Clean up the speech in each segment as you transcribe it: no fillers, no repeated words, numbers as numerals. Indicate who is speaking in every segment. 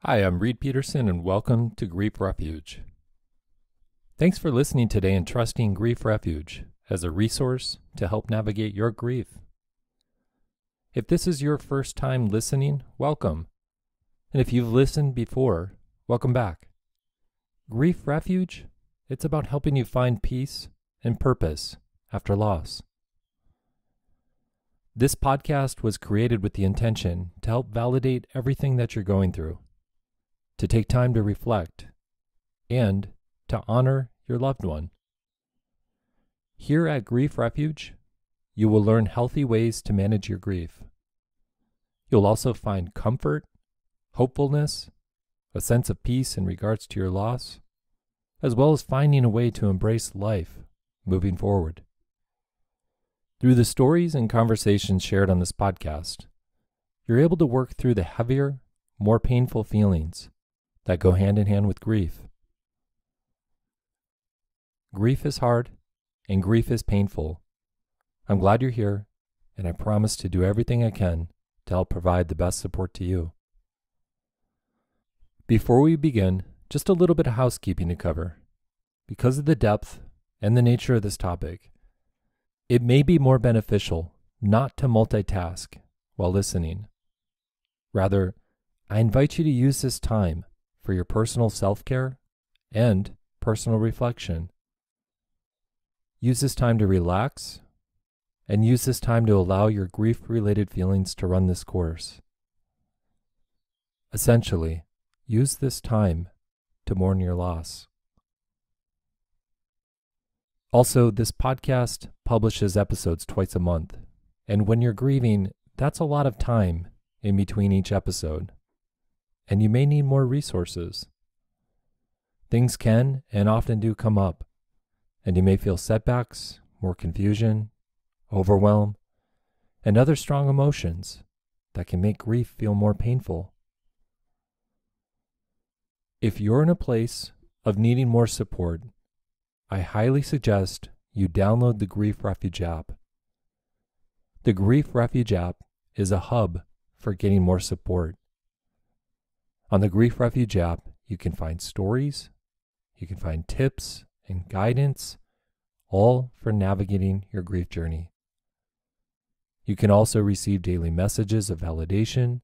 Speaker 1: Hi, I'm Reed Peterson, and welcome to Grief Refuge. Thanks for listening today and trusting Grief Refuge as a resource to help navigate your grief. If this is your first time listening, welcome. And if you've listened before, welcome back. Grief Refuge, it's about helping you find peace and purpose after loss. This podcast was created with the intention to help validate everything that you're going through, to take time to reflect, and to honor your loved one. Here at Grief Refuge, you will learn healthy ways to manage your grief. You'll also find comfort, hopefulness, a sense of peace in regards to your loss, as well as finding a way to embrace life moving forward. Through the stories and conversations shared on this podcast, you're able to work through the heavier, more painful feelings that go hand in hand with grief. Grief is hard and grief is painful. I'm glad you're here, and I promise to do everything I can to help provide the best support to you. Before we begin, just a little bit of housekeeping to cover. Because of the depth and the nature of this topic, it may be more beneficial not to multitask while listening. Rather, I invite you to use this time for your personal self-care and personal reflection. Use this time to relax, and use this time to allow your grief-related feelings to run this course. Essentially, use this time to mourn your loss. Also, this podcast publishes episodes twice a month, and when you're grieving, that's a lot of time in between each episode, and you may need more resources. Things can and often do come up, and you may feel setbacks, more confusion, overwhelm, and other strong emotions that can make grief feel more painful. If you're in a place of needing more support, I highly suggest you download the Grief Refuge app. The Grief Refuge app is a hub for getting more support. On the Grief Refuge app, you can find stories, you can find tips and guidance, all for navigating your grief journey. You can also receive daily messages of validation,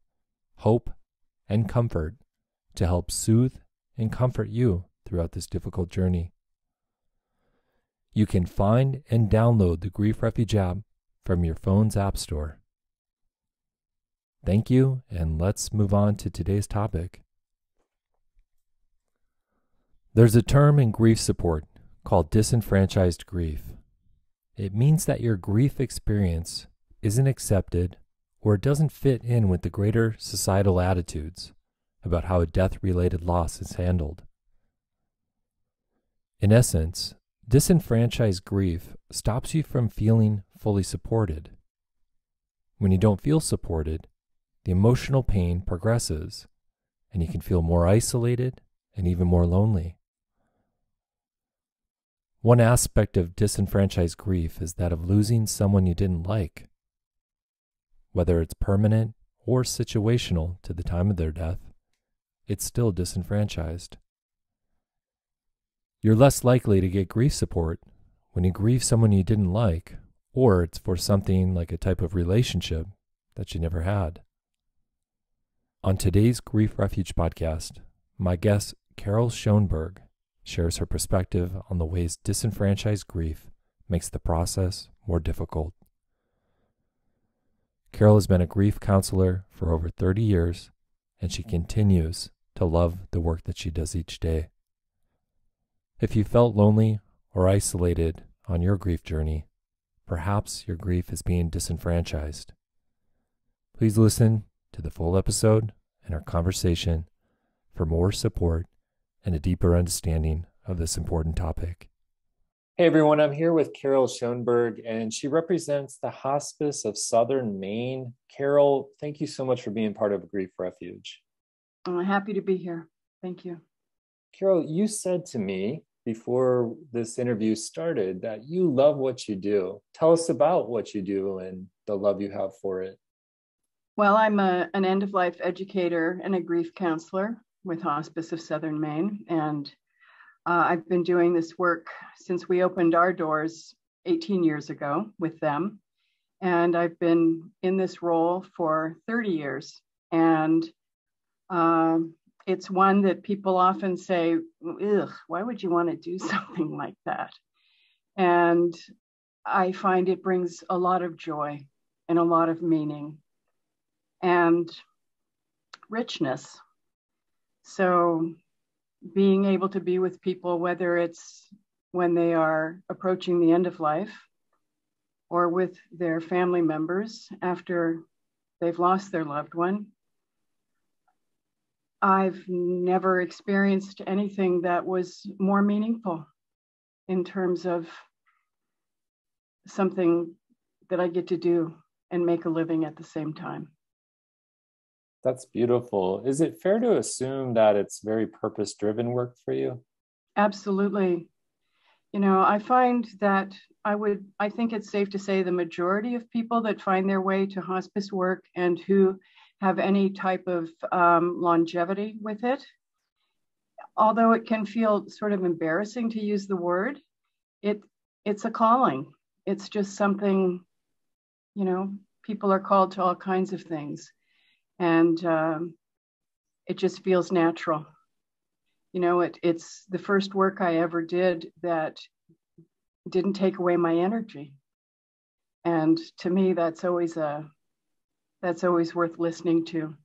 Speaker 1: hope, and comfort to help soothe and comfort you throughout this difficult journey. You can find and download the Grief Refuge app from your phone's app store. Thank you, and let's move on to today's topic. There's a term in grief support called disenfranchised grief. It means that your grief experience isn't accepted or it doesn't fit in with the greater societal attitudes about how a death-related loss is handled. In essence, disenfranchised grief stops you from feeling fully supported. When you don't feel supported, the emotional pain progresses, and you can feel more isolated and even more lonely. One aspect of disenfranchised grief is that of losing someone you didn't like. Whether it's permanent or situational to the time of their death, it's still disenfranchised. You're less likely to get grief support when you grieve someone you didn't like, or it's for something like a type of relationship that you never had. On today's Grief Refuge podcast, my guest, Carol Schoneberg, shares her perspective on the ways disenfranchised grief makes the process more difficult. Carol has been a grief counselor for over 30 years, and she continues to love the work that she does each day. If you felt lonely or isolated on your grief journey, perhaps your grief is being disenfranchised. Please listen to the full episode and our conversation for more support and a deeper understanding of this important topic. Hey everyone, I'm here with Carol Schoneberg, and she represents the Hospice of Southern Maine. Carol, thank you so much for being part of Grief Refuge.
Speaker 2: I'm happy to be here. Thank you.
Speaker 1: Carol, you said to me before this interview started that you love what you do. Tell us about what you do and the love you have for it.
Speaker 2: Well, I'm an end-of-life educator and a grief counselor with Hospice of Southern Maine. And I've been doing this work since we opened our doors 18 years ago with them. And I've been in this role for 30 years. And it's one that people often say, ugh, why would you want to do something like that? And I find it brings a lot of joy and a lot of meaning and richness. So being able to be with people, whether it's when they are approaching the end of life or with their family members after they've lost their loved one, I've never experienced anything that was more meaningful in terms of something that I get to do and make a living at the same time.
Speaker 1: That's beautiful. Is it fair to assume that it's very purpose-driven work for you?
Speaker 2: Absolutely. You know, I find that I think it's safe to say the majority of people that find their way to hospice work and who have any type of longevity with it, although it can feel sort of embarrassing to use the word, it's a calling. It's just something, you know, people are called to all kinds of things. And it just feels natural. You know, it's the first work I ever did that didn't take away my energy. And to me, that's always worth listening to.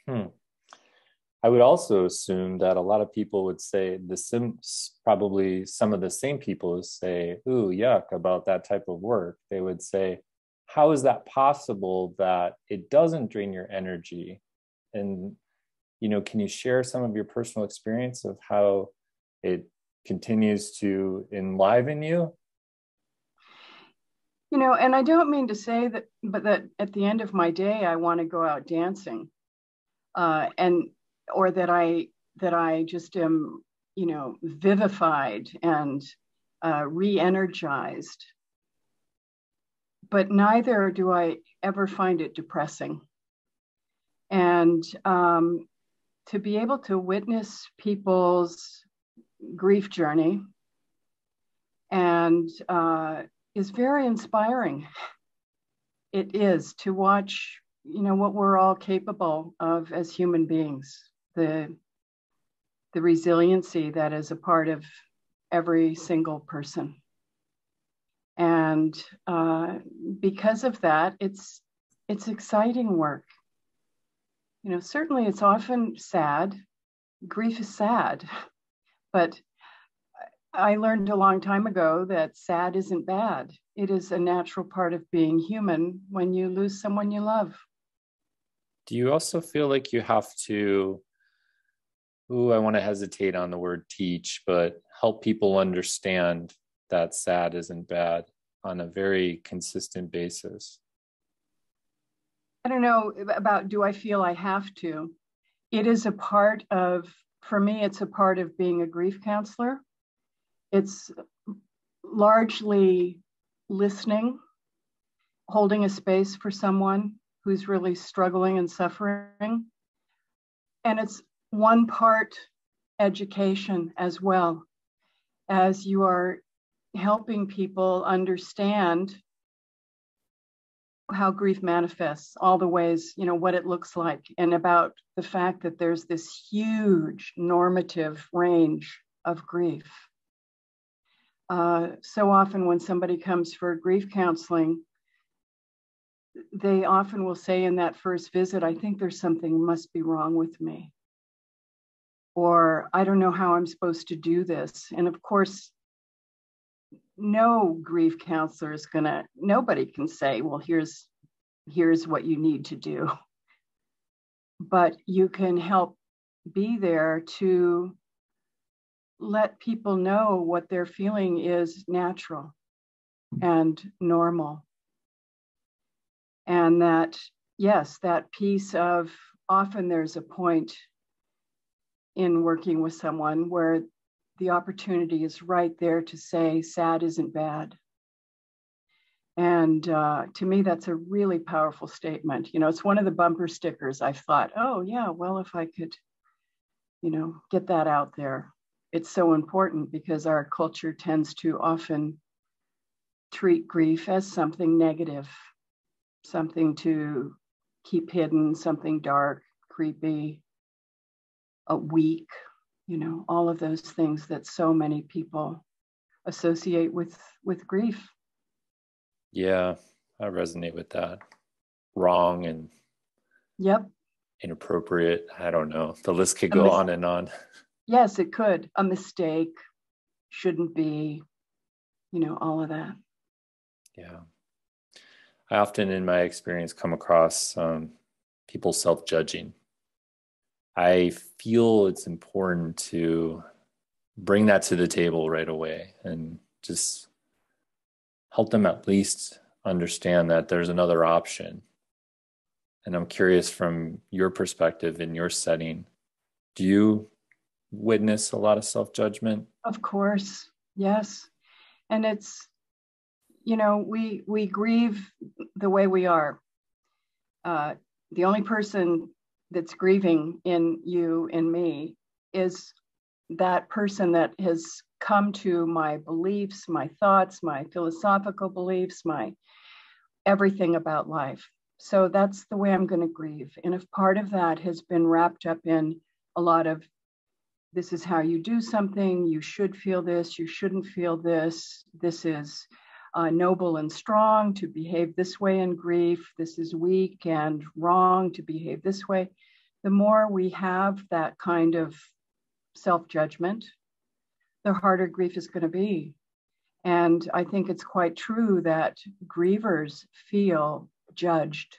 Speaker 1: I would also assume that a lot of people would say probably some of the same people would say, ooh, yuck, about that type of work. They would say, how is that possible that it doesn't drain your energy? And, you know, can you share some of your personal experience of how it continues to enliven you?
Speaker 2: You know, and I don't mean to say that, but that at the end of my day, I want to go out dancing, or that I just am, you know, vivified and re-energized. But neither do I ever find it depressing. And to be able to witness people's grief journey and is very inspiring. It is to watch, you know, what we're all capable of as human beings, the resiliency that is a part of every single person. And because of that, it's exciting work. You know, certainly it's often sad. Grief is sad, but I learned a long time ago that sad isn't bad. It is a natural part of being human when you lose someone you love.
Speaker 1: Do you also feel like you have to, I want to hesitate on the word teach, but help people understand that sad isn't bad on a very consistent basis?
Speaker 2: I don't know about, do I feel I have to? It is a part of, for me, it's a part of being a grief counselor. It's largely listening, holding a space for someone who's really struggling and suffering. And it's one part education as well, as you are helping people understand how grief manifests, all the ways, you know, what it looks like, and about the fact that there's this huge normative range of grief. So often when somebody comes for grief counseling, they often will say in that first visit, I think there's something must be wrong with me. Or I don't know how I'm supposed to do this. And of course, no grief counselor is nobody can say, well, here's what you need to do. But you can help be there to let people know what they're feeling is natural and normal. And that, yes, that piece of, often there's a point in working with someone where the opportunity is right there to say, sad isn't bad. And to me, that's a really powerful statement. You know, it's one of the bumper stickers. I've thought, oh, yeah, well, if I could, you know, get that out there. It's so important because our culture tends to often treat grief as something negative, something to keep hidden, something dark, creepy, weak, you know, all of those things that so many people associate with grief.
Speaker 1: Yeah, I resonate with that. Wrong and
Speaker 2: Yep.
Speaker 1: inappropriate. I don't know. The list could
Speaker 2: A
Speaker 1: go
Speaker 2: mis-
Speaker 1: on and on.
Speaker 2: yes, it could. A mistake, shouldn't be, you know, all of that.
Speaker 1: Yeah. I often, in my experience, come across people self-judging. I feel it's important to bring that to the table right away and just help them at least understand that there's another option. And I'm curious, from your perspective in your setting, do you witness a lot of self-judgment?
Speaker 2: Of course, yes. And it's, you know, we grieve the way we are. The only person that's grieving in you and me is that person that has come to my beliefs, my thoughts, my philosophical beliefs, my everything about life. So that's the way I'm going to grieve. And if part of that has been wrapped up in a lot of this is how you do something, you should feel this, you shouldn't feel this, this is noble and strong to behave this way in grief, this is weak and wrong to behave this way. The more we have that kind of self-judgment, the harder grief is going to be. And I think it's quite true that grievers feel judged.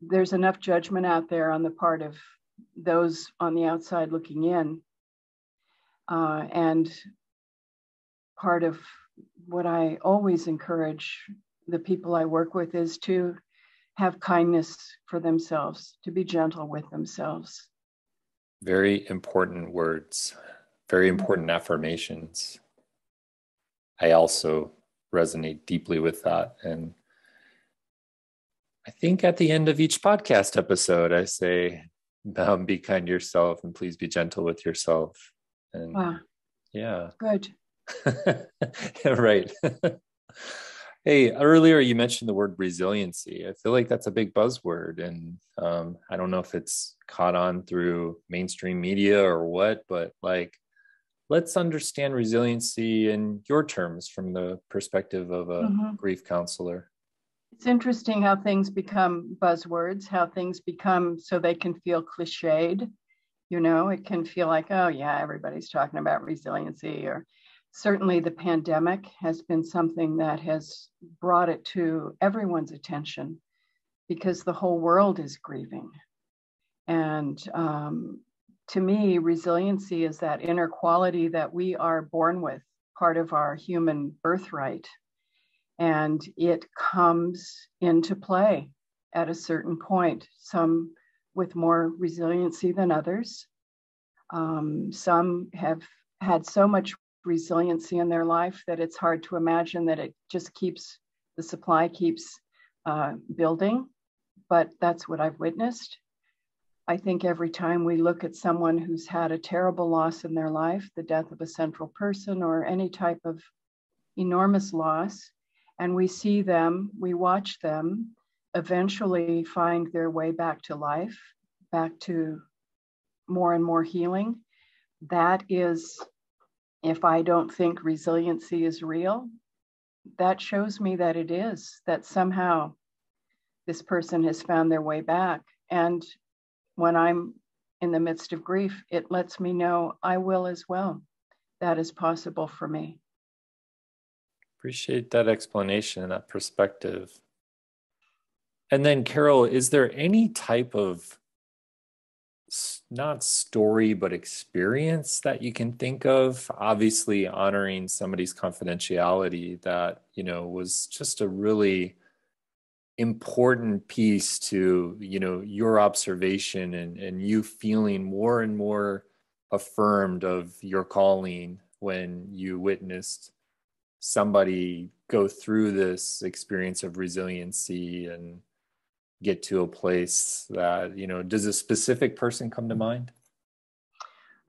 Speaker 2: There's enough judgment out there on the part of those on the outside looking in. And part of what I always encourage the people I work with is to have kindness for themselves, to be gentle with themselves.
Speaker 1: Very important words, very important affirmations. I also resonate deeply with that. And I think at the end of each podcast episode, I say, be kind to yourself and please be gentle with yourself. And
Speaker 2: wow.
Speaker 1: Yeah.
Speaker 2: Good.
Speaker 1: Right. Hey, earlier you mentioned the word resiliency. I feel like that's a big buzzword. And I don't know if it's caught on through mainstream media or what, but like, let's understand resiliency in your terms from the perspective of a grief counselor.
Speaker 2: It's interesting how things become buzzwords, how things become so they can feel cliched. You know, it can feel like, oh, yeah, everybody's talking about resiliency. Or certainly the pandemic has been something that has brought it to everyone's attention because the whole world is grieving. And to me, resiliency is that inner quality that we are born with, part of our human birthright. And it comes into play at a certain point, some with more resiliency than others. Some have had so much resiliency in their life that it's hard to imagine that it just the supply keeps building, but that's what I've witnessed. I think every time we look at someone who's had a terrible loss in their life, the death of a central person or any type of enormous loss, and we see them, we watch them eventually find their way back to life, back to more and more healing. That is, if I don't think resiliency is real, that shows me that it is, that somehow this person has found their way back. And when I'm in the midst of grief, it lets me know I will as well. That is possible for me.
Speaker 1: Appreciate that explanation and that perspective. And then, Carol, is there any type of not story, but experience that you can think of, obviously honoring somebody's confidentiality, that, you know, was just a really important piece to, you know, your observation and you feeling more and more affirmed of your calling when you witnessed somebody go through this experience of resiliency and get to a place that, does a specific person come to mind?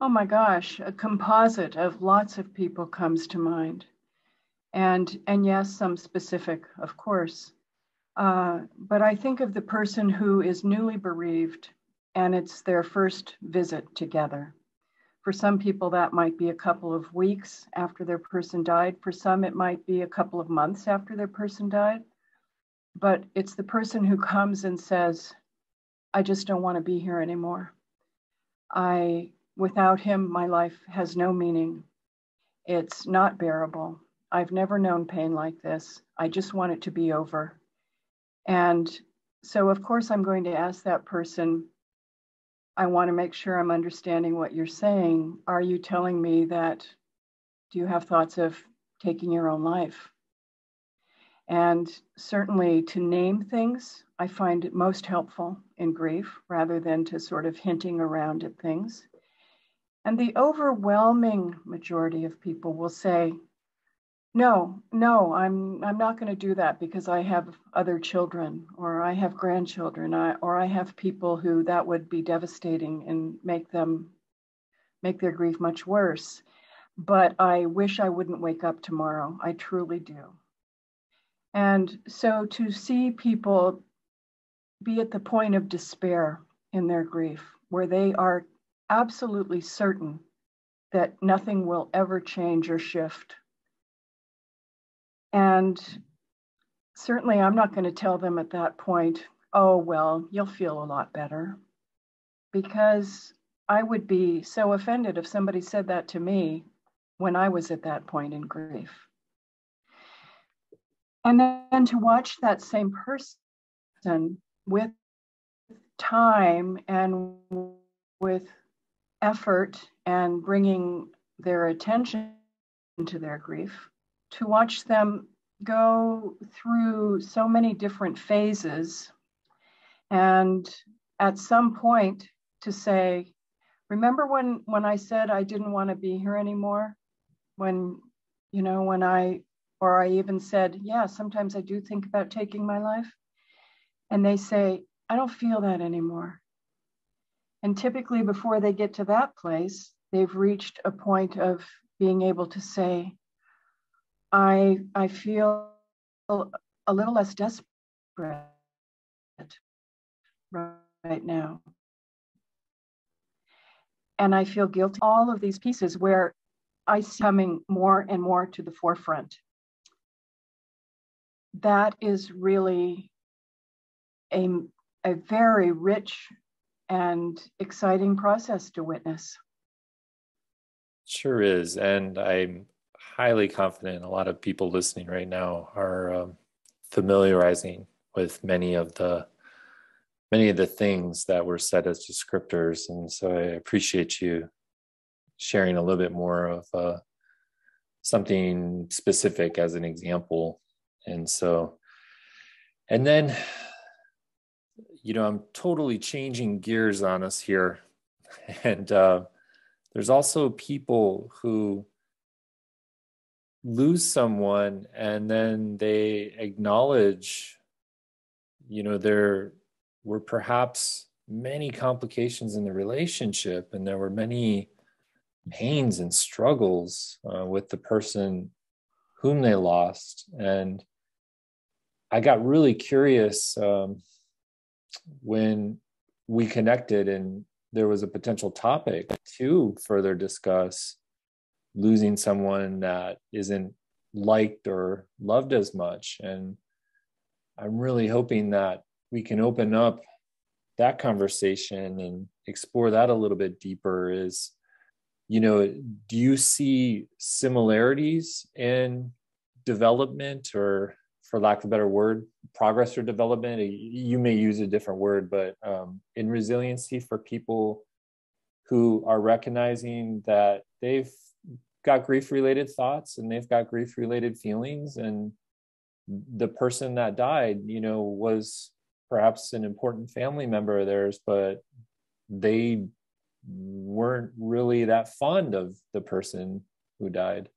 Speaker 2: Oh my gosh, a composite of lots of people comes to mind. And yes, some specific, of course. But I think of the person who is newly bereaved and it's their first visit together. For some people, that might be a couple of weeks after their person died. For some, it might be a couple of months after their person died. But it's the person who comes and says, I just don't want to be here anymore. Without him, my life has no meaning. It's not bearable. I've never known pain like this. I just want it to be over. And so, of course, I'm going to ask that person, I want to make sure I'm understanding what you're saying. Are you telling me that, do you have thoughts of taking your own life? And certainly to name things, I find it most helpful in grief rather than to sort of hinting around at things. And the overwhelming majority of people will say, no, I'm not going to do that because I have other children or I have grandchildren or I have people who that would be devastating and make their grief much worse. But I wish I wouldn't wake up tomorrow. I truly do. And so to see people be at the point of despair in their grief, where they are absolutely certain that nothing will ever change or shift. And certainly I'm not going to tell them at that point, oh, well, you'll feel a lot better. Because I would be so offended if somebody said that to me when I was at that point in grief. And then to watch that same person with time and with effort and bringing their attention to their grief, to watch them go through so many different phases. And at some point to say, remember when I said I didn't want to be here anymore? Or I even said, yeah, sometimes I do think about taking my life. And they say, I don't feel that anymore. And typically before they get to that place, they've reached a point of being able to say, I feel a little less desperate right now. And I feel guilty. All of these pieces where I see coming more and more to the forefront. That is really a very rich and exciting process to witness.
Speaker 1: Sure is. And I'm highly confident a lot of people listening right now are familiarizing with many of the things that were said as descriptors. And so I appreciate you sharing a little bit more of something specific as an example. And then, I'm totally changing gears on us here. And there's also people who lose someone and then they acknowledge, there were perhaps many complications in the relationship and there were many pains and struggles with the person whom they lost. And I got really curious when we connected and there was a potential topic to further discuss losing someone that isn't liked or loved as much. And I'm really hoping that we can open up that conversation and explore that a little bit deeper. Do you see similarities in development, or for lack of a better word, progress or development? You may use a different word, but in resiliency for people who are recognizing that they've got grief-related thoughts and they've got grief-related feelings, and the person that died, was perhaps an important family member of theirs, but they weren't really that fond of the person who died.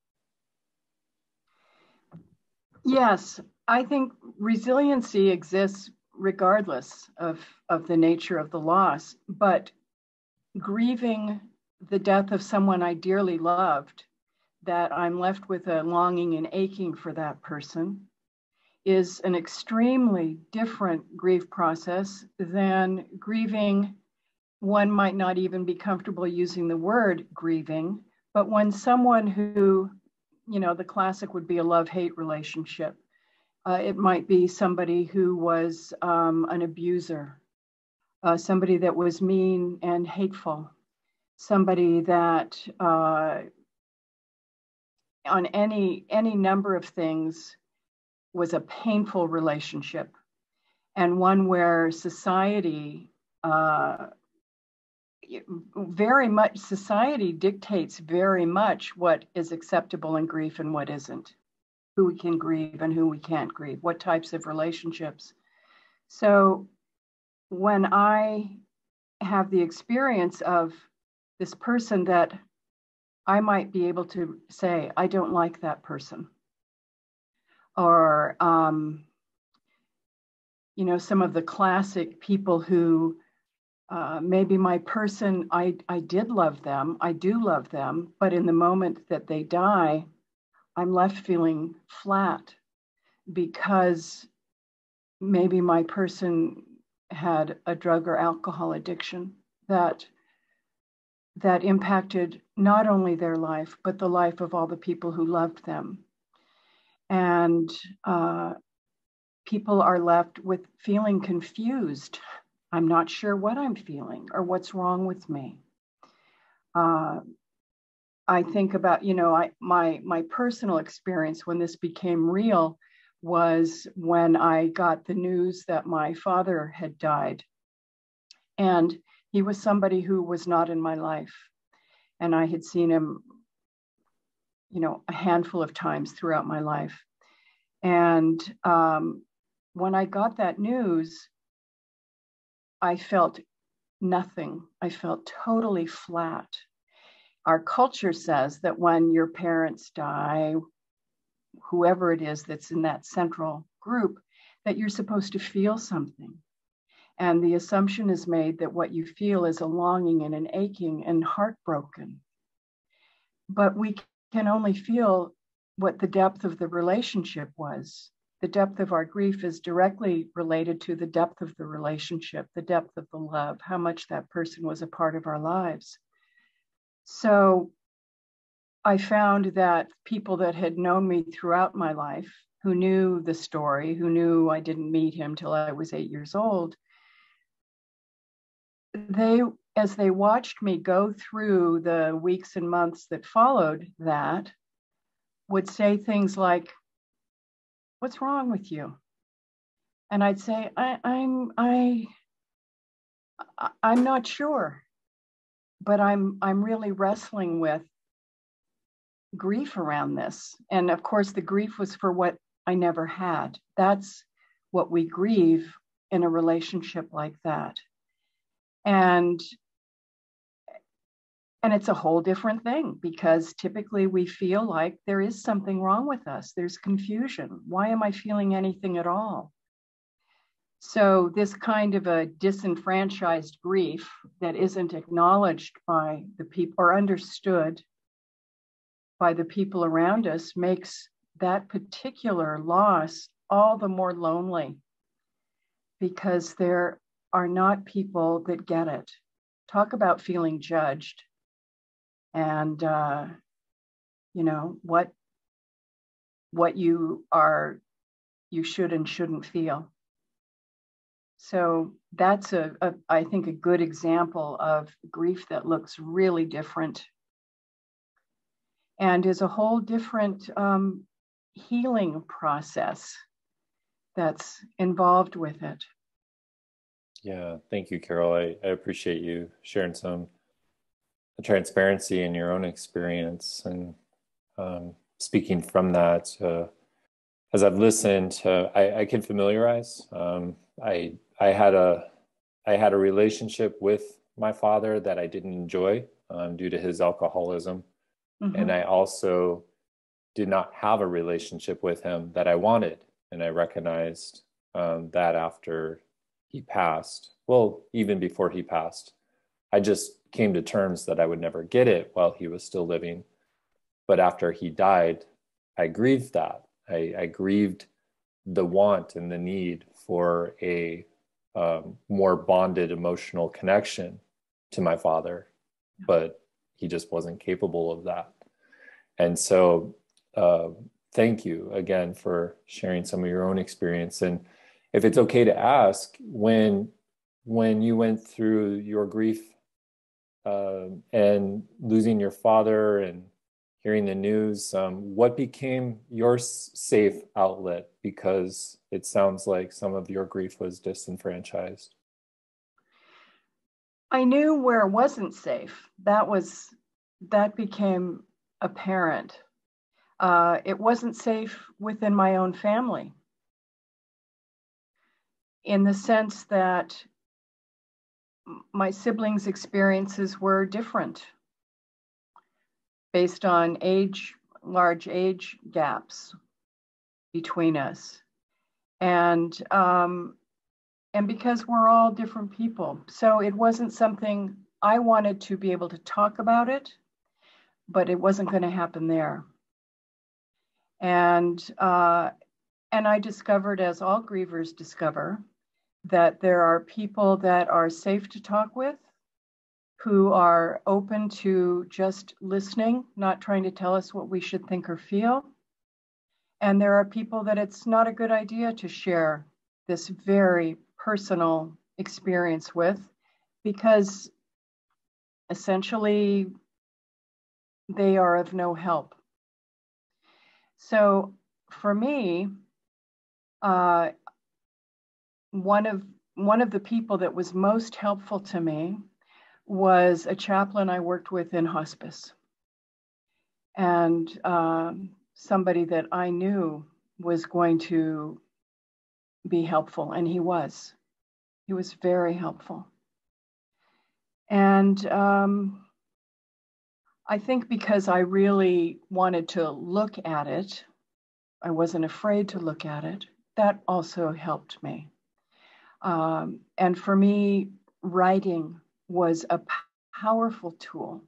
Speaker 2: Yes, I think resiliency exists regardless of the nature of the loss, but grieving the death of someone I dearly loved, that I'm left with a longing and aching for that person, is an extremely different grief process than grieving. One might not even be comfortable using the word grieving, but when someone who, the classic would be a love-hate relationship. It might be somebody who was an abuser, somebody that was mean and hateful, somebody that on any number of things was a painful relationship, and one where society dictates very much what is acceptable in grief and what isn't, who we can grieve and who we can't grieve, what types of relationships. So when I have the experience of this person that I might be able to say, I don't like that person, or some of the classic people who maybe my person, I did love them, I do love them, but in the moment that they die, I'm left feeling flat because maybe my person had a drug or alcohol addiction that impacted not only their life, but the life of all the people who loved them. And people are left with feeling confused. I'm not sure what I'm feeling or what's wrong with me. I think about, my personal experience when this became real was when I got the news that my father had died. And he was somebody who was not in my life. And I had seen him, a handful of times throughout my life. And when I got that news, I felt nothing. I felt totally flat. Our culture says that when your parents die, whoever it is that's in that central group, that you're supposed to feel something. And the assumption is made that what you feel is a longing and an aching and heartbroken. But we can only feel what the depth of the relationship was. The depth of our grief is directly related to the depth of the relationship, the depth of the love, how much that person was a part of our lives. So I found that people that had known me throughout my life, who knew the story, who knew I didn't meet him till I was 8 years old, as they watched me go through the weeks and months that followed that, would say things like, "What's wrong with you?" And I'd say, I'm not sure, but I'm really wrestling with grief around this. And of course, the grief was for what I never had. That's what we grieve in a relationship like that. And it's a whole different thing, because typically we feel like there is something wrong with us. There's confusion. Why am I feeling anything at all? So this kind of a disenfranchised grief that isn't acknowledged by the people or understood by the people around us makes that particular loss all the more lonely, because there are not people that get it. Talk about feeling judged and, what you should and shouldn't feel. So that's I think a good example of grief that looks really different and is a whole different healing process that's involved with it.
Speaker 1: Yeah, thank you, Carol. I appreciate you sharing some transparency in your own experience and speaking from that. As I've listened, I can familiarize. I had a relationship with my father that I didn't enjoy due to his alcoholism. Mm-hmm. And I also did not have a relationship with him that I wanted. And I recognized that after he passed. Well, even before he passed, I just came to terms that I would never get it while he was still living. But after he died, I grieved that. I grieved the want and the need for a more bonded emotional connection to my father, but he just wasn't capable of that. And so thank you again for sharing some of your own experience. And if it's okay to ask, when you went through your grief and losing your father and hearing the news, what became your safe outlet? Because it sounds like some of your grief was disenfranchised.
Speaker 2: I knew where it wasn't safe. That became apparent. It wasn't safe within my own family, in the sense that my siblings' experiences were different based on large age gaps between us. And because we're all different people. So it wasn't something I wanted to be able to talk about it, but it wasn't going to happen there. And I discovered, as all grievers discover, that there are people that are safe to talk with, who are open to just listening, not trying to tell us what we should think or feel. And there are people that it's not a good idea to share this very personal experience with, because essentially they are of no help. So for me, one of the people that was most helpful to me was a chaplain I worked with in hospice, and somebody that I knew was going to be helpful, and he was very helpful. And I think because I really wanted to look at it, I wasn't afraid to look at it, that also helped me. And for me, writing was a powerful tool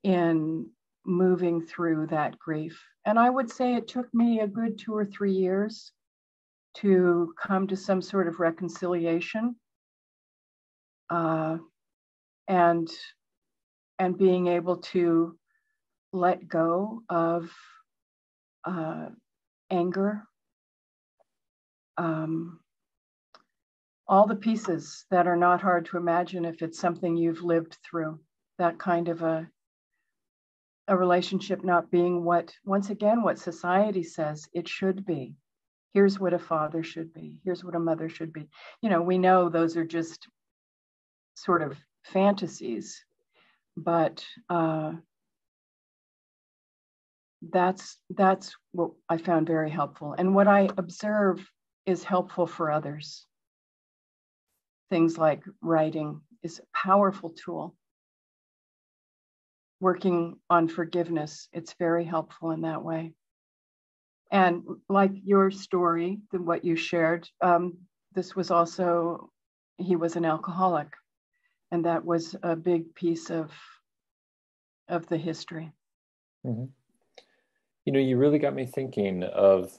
Speaker 2: in moving through that grief. And I would say it took me a good 2 or 3 years to come to some sort of reconciliation, and being able to let go of anger, all the pieces that are not hard to imagine if it's something you've lived through, that kind of a relationship not being what society says it should be. Here's what a father should be. Here's what a mother should be. We know those are just sort of fantasies, but that's what I found very helpful. And what I observe is helpful for others. Things like writing is a powerful tool. Working on forgiveness, it's very helpful in that way. And like your story, what you shared, this was also, he was an alcoholic. And that was a big piece of the history.
Speaker 1: Mm-hmm. You really got me thinking of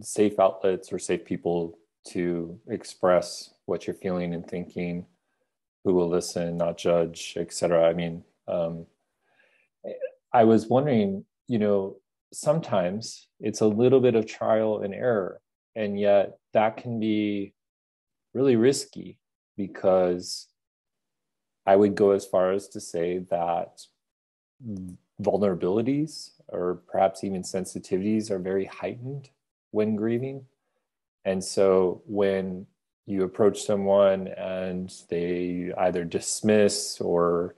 Speaker 1: safe outlets or safe people to express what you're feeling and thinking, who will listen, not judge, etc. I mean, I was wondering, sometimes it's a little bit of trial and error, and yet that can be really risky, because I would go as far as to say that vulnerabilities or perhaps even sensitivities are very heightened when grieving. And so when you approach someone and they either dismiss or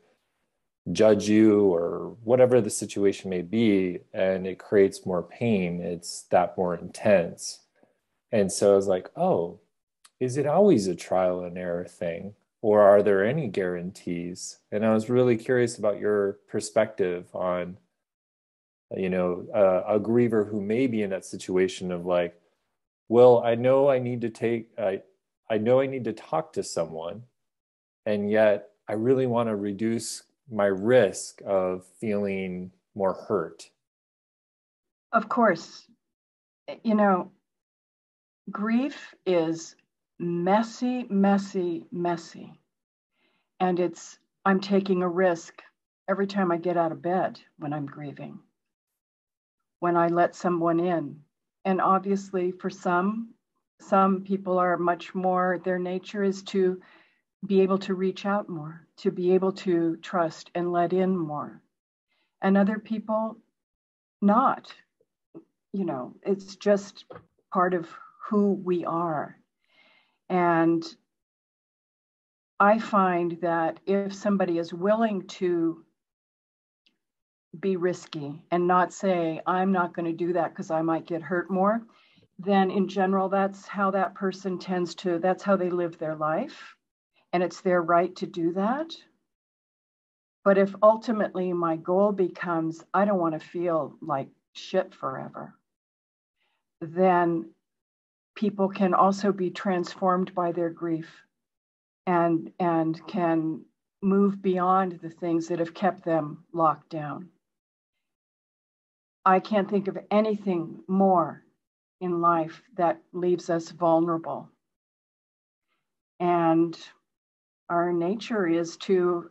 Speaker 1: judge you or whatever the situation may be, and it creates more pain, it's that more intense. And so I was like, oh, is it always a trial and error thing? Or are there any guarantees? And I was really curious about your perspective on a griever who may be in that situation of like, well, I know I need to talk to someone, and yet I really want to reduce my risk of feeling more hurt.
Speaker 2: Of course, grief is messy, messy, messy. And I'm taking a risk every time I get out of bed when I'm grieving, when I let someone in. And obviously for some people are much more, their nature is to be able to reach out more, to be able to trust and let in more. And other people not, it's just part of who we are. And I find that if somebody is willing to be risky and not say, I'm not going to do that because I might get hurt more, then in general, that's how that person that's how they live their life. And it's their right to do that. But if ultimately my goal becomes, I don't want to feel like shit forever, then people can also be transformed by their grief and can move beyond the things that have kept them locked down. I can't think of anything more in life that leaves us vulnerable. And our nature is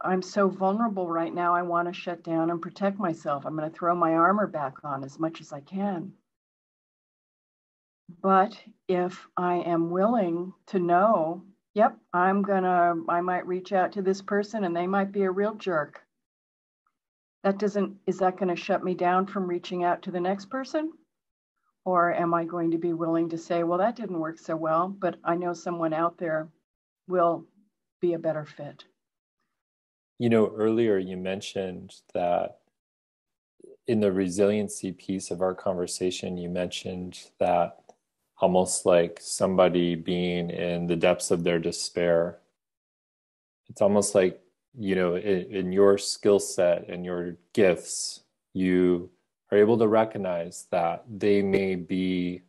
Speaker 2: I'm so vulnerable right now, I want to shut down and protect myself. I'm going to throw my armor back on as much as I can. But if I am willing to know, yep, I might reach out to this person and they might be a real jerk. Is that going to shut me down from reaching out to the next person? Or am I going to be willing to say, well, that didn't work so well, but I know someone out there will be a better fit?
Speaker 1: Earlier you mentioned that in the resiliency piece of our conversation, you mentioned that almost like somebody being in the depths of their despair. It's almost like, in your skill set and your gifts, you are able to recognize that they may be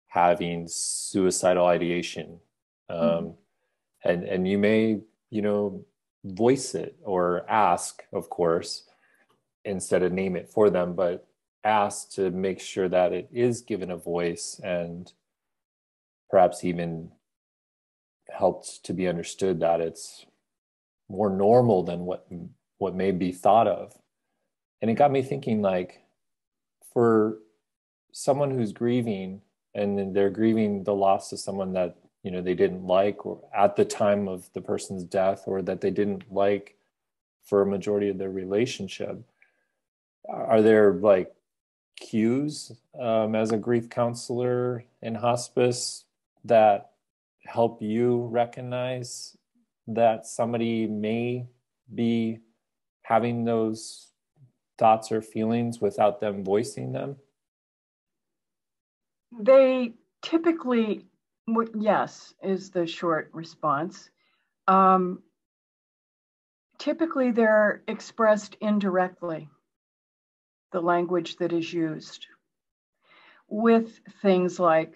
Speaker 1: having suicidal ideation. And you may, voice it or ask, of course, instead of name it for them, but ask to make sure that it is given a voice and perhaps even helped to be understood that it's more normal than what may be thought of. And it got me thinking, like, for someone who's grieving and they're grieving the loss of someone that they didn't like, or at the time of the person's death, or that they didn't like for a majority of their relationship, are there like cues as a grief counselor in hospice that help you recognize that somebody may be having those thoughts or feelings without them voicing them?
Speaker 2: They typically, yes, is the short response. Typically, they're expressed indirectly, the language that is used, with things like,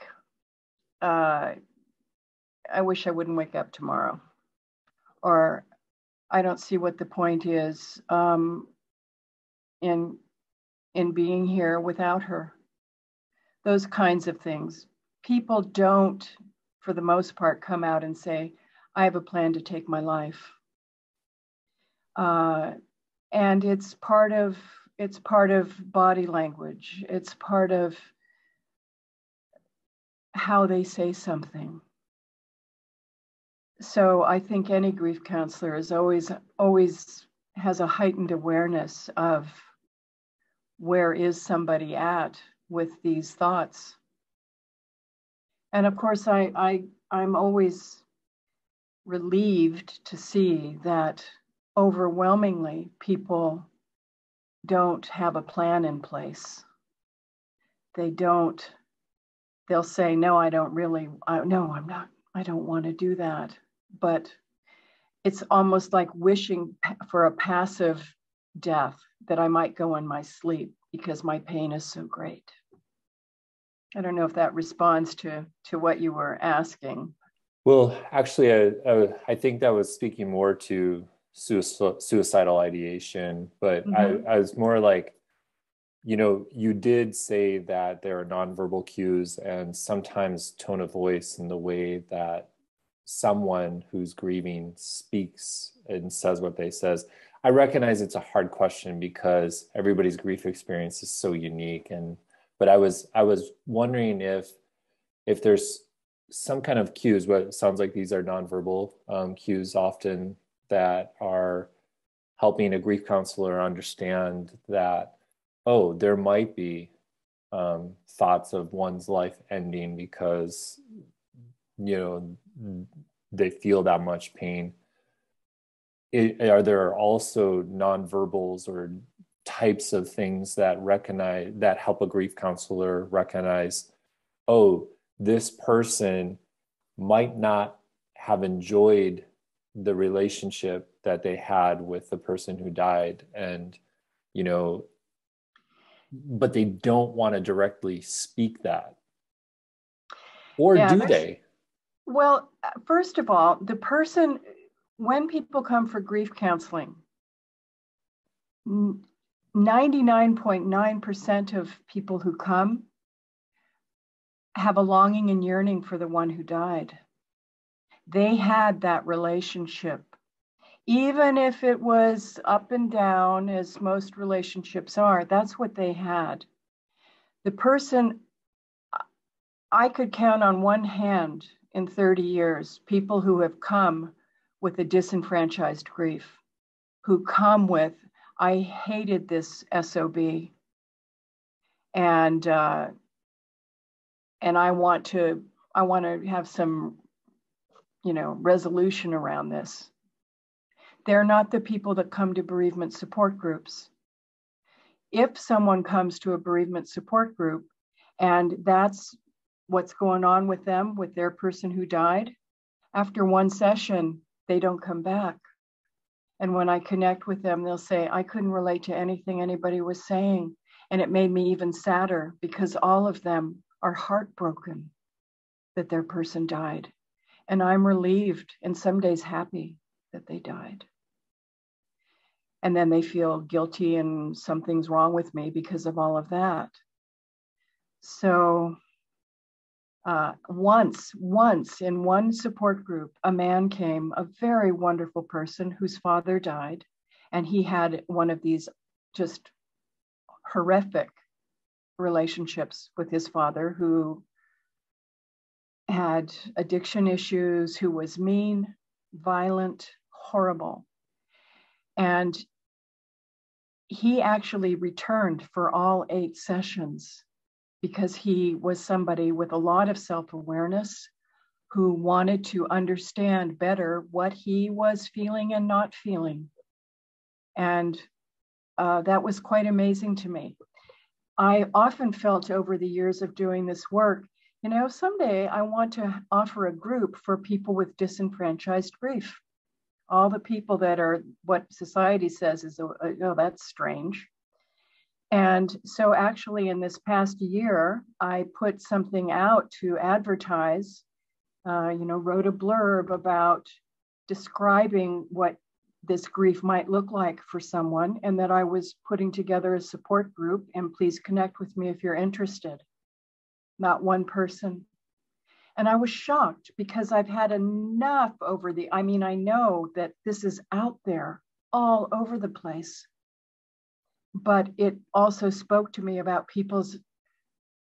Speaker 2: I wish I wouldn't wake up tomorrow, or I don't see what the point is in being here without her. Those kinds of things. People don't, for the most part, come out and say, I have a plan to take my life. And it's part of body language. It's part of how they say something. So I think any grief counselor is always has a heightened awareness of where is somebody at with these thoughts. And of course, I'm always relieved to see that overwhelmingly people don't have a plan in place. They'll say, no, I don't want to do that. But it's almost like wishing for a passive death, that I might go in my sleep because my pain is so great. I don't know if that responds to what you were asking.
Speaker 1: Well, actually, I think that was speaking more to suicidal ideation, but I was more like, you did say that there are nonverbal cues and sometimes tone of voice in the way that someone who's grieving speaks and says what they says. I recognize it's a hard question because everybody's grief experience is so unique, but I was wondering if there's some kind of cues. What sounds like these are nonverbal cues often that are helping a grief counselor understand that, oh, there might be thoughts of one's life ending because they feel that much pain. Are there also nonverbals or types of things that help a grief counselor recognize, oh, this person might not have enjoyed the relationship that they had with the person who died, and but they don't want to directly speak that, or do they?
Speaker 2: Well, first of all, the person, when people come for grief counseling, 99.9% of people who come have a longing and yearning for the one who died. They had that relationship. Even if it was up and down, as most relationships are, that's what they had. The person, I could count on one hand in 30 years, people who have come with a disenfranchised grief, who come with, I hated this SOB, and I want to have some, resolution around this. They're not the people that come to bereavement support groups. If someone comes to a bereavement support group and that's what's going on with them, with their person who died, after one session, they don't come back. And when I connect with them, they'll say, I couldn't relate to anything anybody was saying. And it made me even sadder because all of them are heartbroken that their person died. And I'm relieved and some days happy that they died. And then they feel guilty and something's wrong with me because of all of that. So once in one support group, a man came, a very wonderful person whose father died. And he had one of these just horrific relationships with his father, who had addiction issues, who was mean, violent, horrible. And he actually returned for all 8 sessions because he was somebody with a lot of self-awareness who wanted to understand better what he was feeling and not feeling. And that was quite amazing to me. I often felt over the years of doing this work, someday I want to offer a group for people with disenfranchised grief. All the people that are what society says is, oh, that's strange. And so actually in this past year, I put something out to advertise, wrote a blurb about describing what this grief might look like for someone, and that I was putting together a support group, and please connect with me if you're interested. Not one person. And I was shocked because I've had enough I know that this is out there all over the place, but it also spoke to me about people's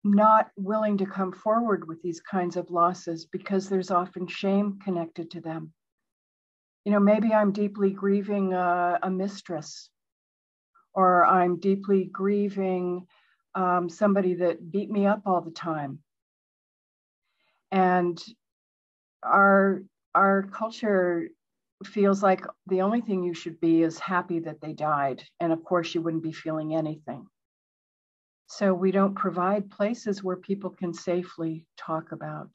Speaker 2: not willing to come forward with these kinds of losses because there's often shame connected to them. Maybe I'm deeply grieving a mistress, or I'm deeply grieving somebody that beat me up all the time. And our culture feels like the only thing you should be is happy that they died. And of course, you wouldn't be feeling anything. So we don't provide places where people can safely talk about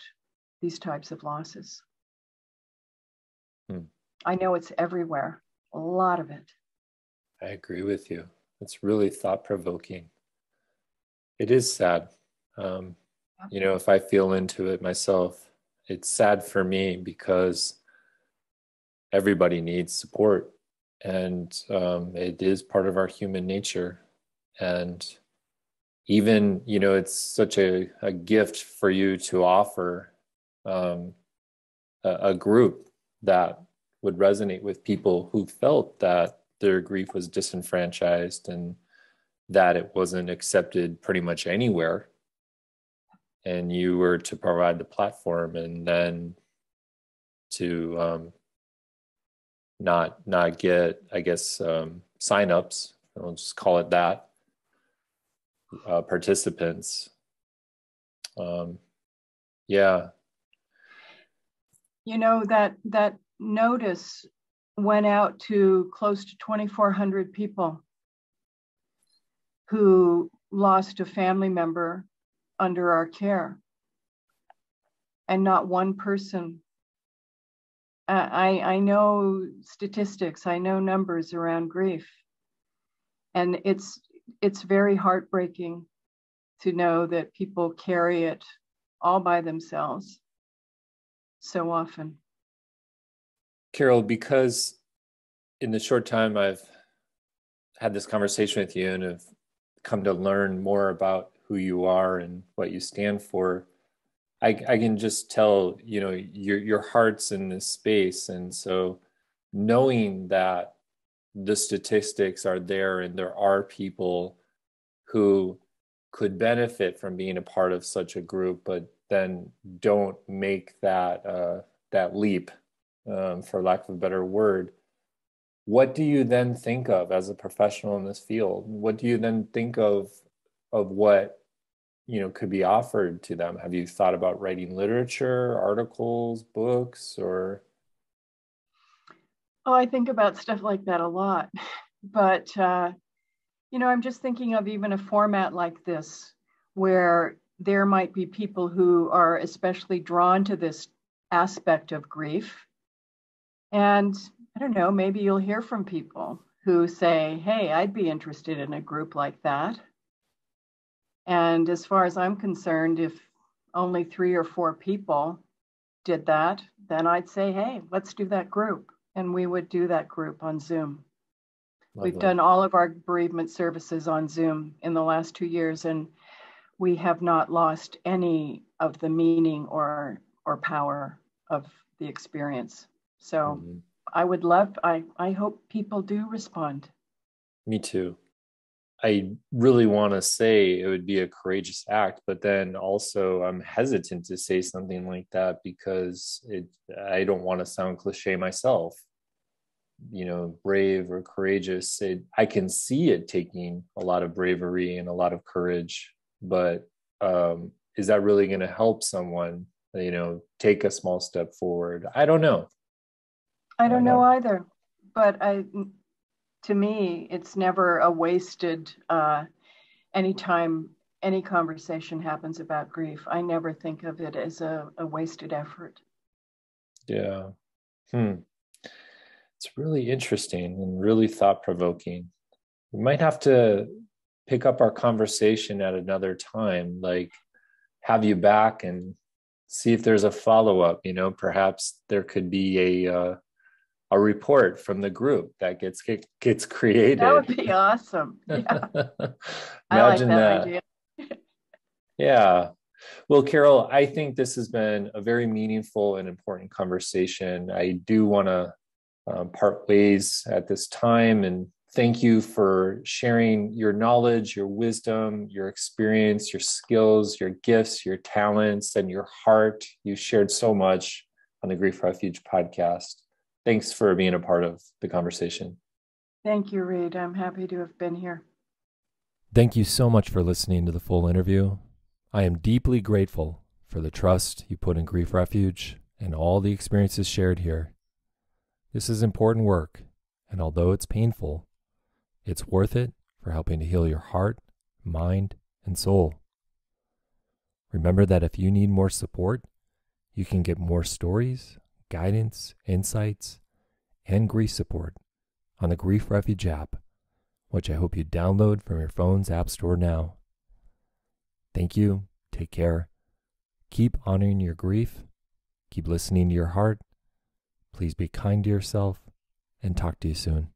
Speaker 2: these types of losses. I know it's everywhere, a lot of it.
Speaker 1: I agree with you. It's really thought-provoking. It is sad. Um, if I feel into it myself, it's sad for me because everybody needs support, and it is part of our human nature. And even, it's such a gift for you to offer um, a group that would resonate with people who felt that their grief was disenfranchised and that it wasn't accepted pretty much anywhere. And you were to provide the platform and then to not get, I guess, signups, I'll just call it that, participants. Yeah.
Speaker 2: That notice went out to close to 2,400 people who lost a family member under our care, and not one person. I know statistics, I know numbers around grief, and it's very heartbreaking to know that people carry it all by themselves so often.
Speaker 1: Carol, because in the short time I've had this conversation with you and have come to learn more about who you are and what you stand for, I can just tell, your heart's in this space. And so knowing that the statistics are there and there are people who could benefit from being a part of such a group, but then don't make that leap, for lack of a better word. What do you then think of as a professional in this field? What do you then think of what could be offered to them? Have you thought about writing literature, articles, books, or?
Speaker 2: Oh, I think about stuff like that a lot, but I'm just thinking of even a format like this, where there might be people who are especially drawn to this aspect of grief. And I don't know, maybe you'll hear from people who say, hey, I'd be interested in a group like that. And as far as I'm concerned, if only 3 or 4 people did that, then I'd say, hey, let's do that group. And we would do that group on Zoom.
Speaker 1: Lovely.
Speaker 2: We've done all of our bereavement services on Zoom in the last 2 years, and we have not lost any of the meaning or power of the experience. So I would love, I hope people do respond.
Speaker 1: Me too. I really want to say it would be a courageous act, but then also I'm hesitant to say something like that because I don't want to sound cliche myself, brave or courageous. I can see it taking a lot of bravery and a lot of courage, but is that really going to help someone, take a small step forward? I don't know.
Speaker 2: I don't know either, but to me, it's never a wasted, anytime any conversation happens about grief, I never think of it as a wasted effort.
Speaker 1: Yeah. It's really interesting and really thought-provoking. We might have to pick up our conversation at another time, like have you back and see if there's a follow-up. Perhaps there could be a report from the group that gets created.
Speaker 2: That would be awesome. Yeah.
Speaker 1: I like that
Speaker 2: idea.
Speaker 1: Yeah. Well, Carol, I think this has been a very meaningful and important conversation. I do want to part ways at this time, and thank you for sharing your knowledge, your wisdom, your experience, your skills, your gifts, your talents, and your heart. You shared so much on the Grief Refuge podcast. Thanks for being a part of the conversation.
Speaker 2: Thank you, Reed. I'm happy to have been here.
Speaker 1: Thank you so much for listening to the full interview. I am deeply grateful for the trust you put in Grief Refuge and all the experiences shared here. This is important work, and although it's painful, it's worth it for helping to heal your heart, mind, and soul. Remember that if you need more support, you can get more stories, guidance, insights, and grief support on the Grief Refuge app, which I hope you download from your phone's app store now. Thank you. Take care. Keep honoring your grief. Keep listening to your heart. Please be kind to yourself and talk to you soon.